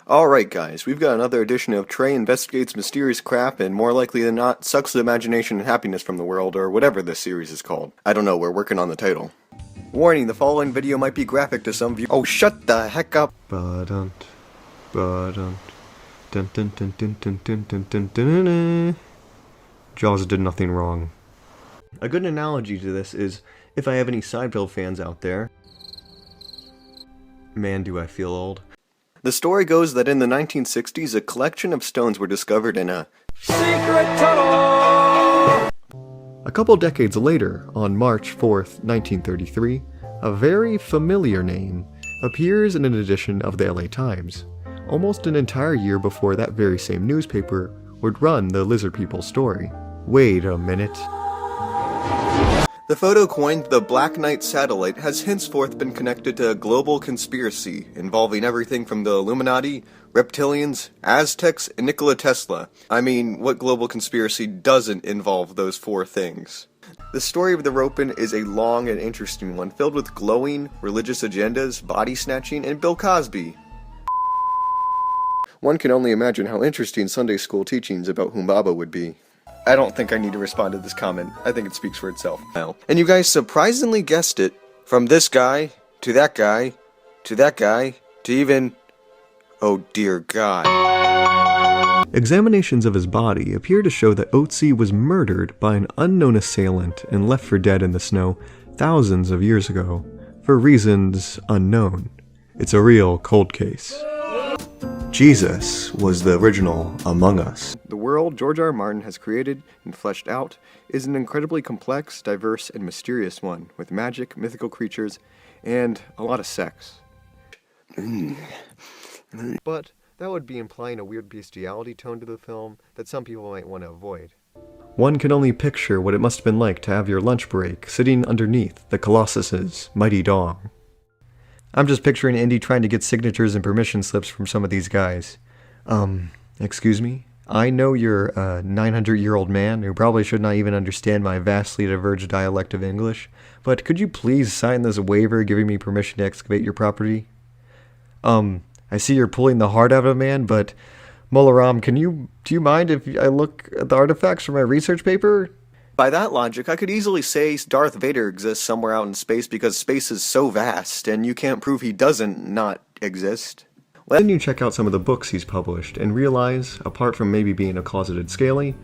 Alright guys, we've got another edition of Trey Investigates Mysterious Crap and more likely than not, sucks the imagination and happiness from the world, or whatever this series is called. I don't know, we're working on the title. Warning, the following video might be graphic to some viewers. Oh, shut the heck up! Ba-dunt, ba-dunt, dun dun dun dun dun dun dun dun dun dun. Jaws did nothing wrong. A good analogy to this is, if I have any Seinfeld fans out there, man do I feel old. The story goes that in the 1960s, a collection of stones were discovered in a secret tunnel! A couple decades later, on March 4th, 1933, a very familiar name appears in an edition of the LA Times, almost an entire year before that very same newspaper would run the Lizard People story. Wait a minute. The photo coined the Black Knight satellite has henceforth been connected to a global conspiracy involving everything from the Illuminati, Reptillians, Aztecs, and Nikola Tesla. I mean, what global conspiracy doesn't involve those four things? The story of the Ropin is a long and interesting one, filled with glowing, religious agendas, body snatching, and Bill Cosby. One can only imagine how interesting Sunday school teachings about Humbaba would be. I don't think I need to respond to this comment. I think it speaks for itself now. And you guys surprisingly guessed it. From this guy, to that guy, to that guy, to even... oh dear God. Examinations of his body appear to show that Otzi was murdered by an unknown assailant and left for dead in the snow thousands of years ago, for reasons unknown. It's a real cold case. Jesus was the original Among Us. The world George R. Martin has created and fleshed out is an incredibly complex, diverse, and mysterious one, with magic, mythical creatures, and a lot of sex. But that would be implying a weird bestiality tone to the film that some people might want to avoid. One can only picture what it must have been like to have your lunch break sitting underneath the Colossus's mighty dong. I'm just picturing Indy trying to get signatures and permission slips from some of these guys. Excuse me? I know you're a 900-year-old man who probably should not even understand my vastly diverged dialect of English, but could you please sign this waiver giving me permission to excavate your property? I see you're pulling the heart out of a man, but Molaram, do you mind if I look at the artifacts from my research paper? By that logic, I could easily say Darth Vader exists somewhere out in space because space is so vast, and you can't prove he doesn't not exist. Well, then you check out some of the books he's published and realize, apart from maybe being a closeted Scaly,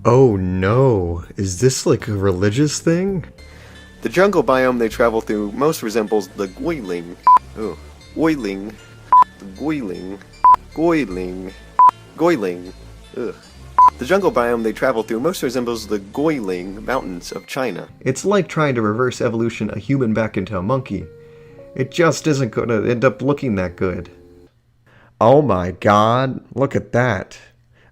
oh no, is this like a religious thing? The jungle biome they travel through most resembles the Guilin. Oh, Guilin. The Guilin. Guilin. Guilin. Ugh. The jungle biome they travel through most resembles the Guilin Mountains of China. It's like trying to reverse evolution a human back into a monkey. It just isn't going to end up looking that good. Oh my god, look at that.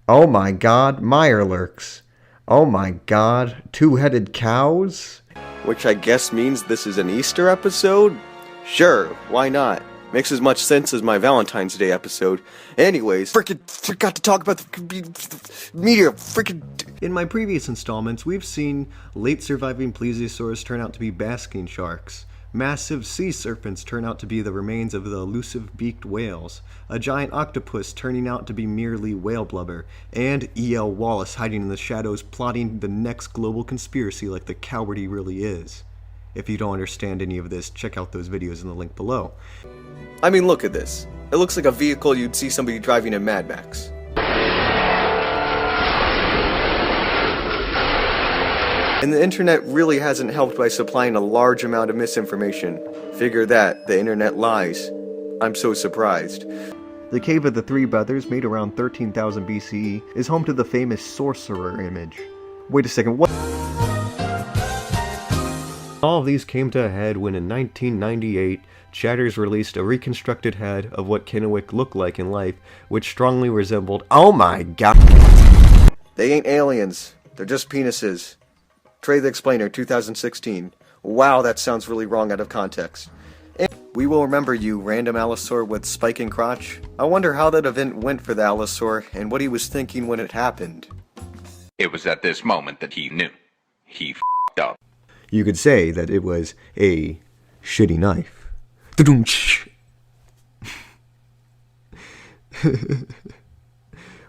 Oh my god, Mirelurks. Oh my god, two-headed cows? Which I guess means this is an Easter episode? Sure, why not? Makes as much sense as my Valentine's Day episode. Anyways, frickin' forgot to talk about the meteor, frickin'... In my previous installments, we've seen late surviving plesiosaurs turn out to be basking sharks, massive sea serpents turn out to be the remains of the elusive beaked whales, a giant octopus turning out to be merely whale blubber, and E.L. Wallace hiding in the shadows plotting the next global conspiracy like the coward he really is. If you don't understand any of this, check out those videos in the link below. I mean, look at this. It looks like a vehicle you'd see somebody driving in Mad Max. And the internet really hasn't helped by supplying a large amount of misinformation. Figure that, the internet lies. I'm so surprised. The Cave of the Three Brothers, made around 13,000 BCE, is home to the famous sorcerer image. Wait a second, what? All of these came to a head when in 1998, Chatters released a reconstructed head of what Kennewick looked like in life, which strongly resembled— oh my god! They ain't aliens, they're just penises. Trey the Explainer, 2016. Wow, that sounds really wrong out of context. And we will remember you, random Allosaur with spike and crotch. I wonder how that event went for the Allosaur, and what he was thinking when it happened. It was at this moment that he knew. He f***ed up. You could say that it was a shitty knife.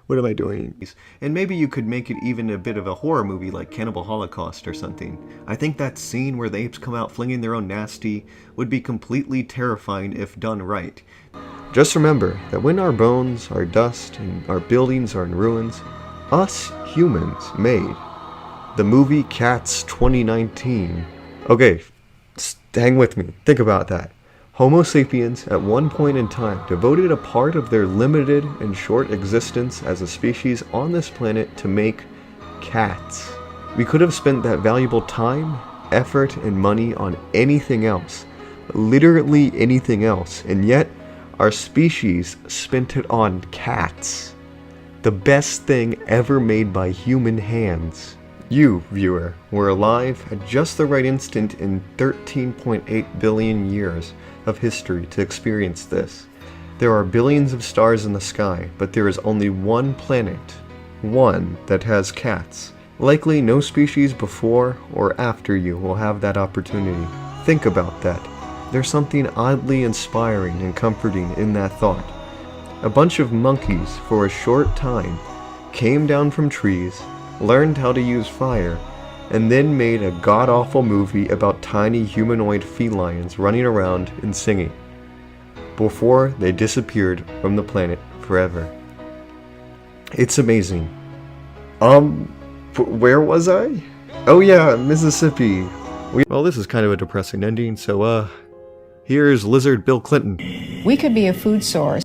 What am I doing? And maybe you could make it even a bit of a horror movie like Cannibal Holocaust or something. I think that scene where the apes come out flinging their own nasty would be completely terrifying if done right. Just remember that when our bones are dust and our buildings are in ruins, us humans made the movie Cats 2019. Okay, hang with me. Think about that. Homo sapiens, at one point in time, devoted a part of their limited and short existence as a species on this planet to make cats. We could have spent that valuable time, effort, and money on anything else. Literally anything else. And yet, our species spent it on cats. The best thing ever made by human hands. You, viewer, were alive at just the right instant in 13.8 billion years of history to experience this. There are billions of stars in the sky, but there is only one planet, one that has cats. Likely no species before or after you will have that opportunity. Think about that. There's something oddly inspiring and comforting in that thought. A bunch of monkeys, for a short time, came down from trees, learned how to use fire, and then made a god-awful movie about tiny humanoid felines running around and singing, before they disappeared from the planet forever. It's amazing. Where was I? Oh yeah, Mississippi. Well, this is kind of a depressing ending, so here's Lizard Bill Clinton. We could be a food source.